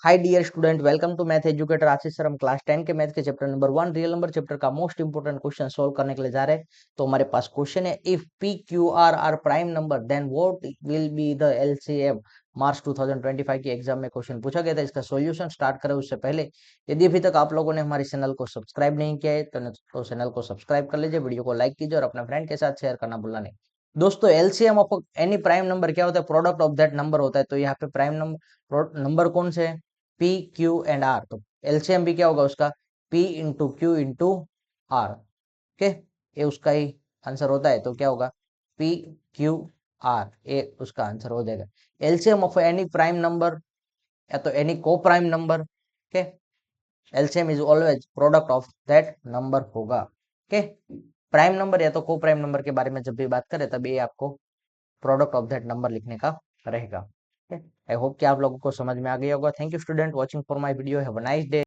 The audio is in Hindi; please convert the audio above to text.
Hi dear student, welcome to math educator Ashish sir. हम क्लास 10 के मैथ के chapter number 1 real number chapter का मोस्ट इंपोर्टेंट क्वेश्चन सोल्व करने के लिए जा रहे हैं। तो हमारे पास क्वेश्चन है, if p q r prime number then what will be the LCM. मार्च 2025 की एग्जाम में क्वेश्चन पूछा गया था। इसका सॉल्यूशन स्टार्ट करें उससे पहले यदि अभी तक आप लोगों ने हमारे चैनल को सब्सक्राइब नहीं किया है तो चैनल को सब्सक्राइब कर लीजिए, वीडियो को लाइक कीजिए और अपने फ्रेंड के साथ शेयर करना भूलना नहीं। दोस्तों, LCM of any prime number क्या होता है? प्रोडक्ट ऑफ दैट नंबर होता है। तो यहाँ पे प्राइम नंबर कौन से है? P Q and R. तो एलसीएम भी क्या होगा उसका? P into Q into R. Okay, ये उसका ही आंसर होता है। तो क्या होगा? पी क्यू आर, ये उसका आंसर हो जाएगा। LCM of any prime number या तो एनी को prime number. Okay, LCM is always product of that number होगा। ओके, प्राइम नंबर या तो को प्राइम नंबर के बारे में जब भी बात करें तब ये आपको प्रोडक्ट ऑफ दैट नंबर लिखने का रहेगा। आई होप कि आप लोगों को समझ में आ गया होगा। Thank you student watching for my video. Have a nice day.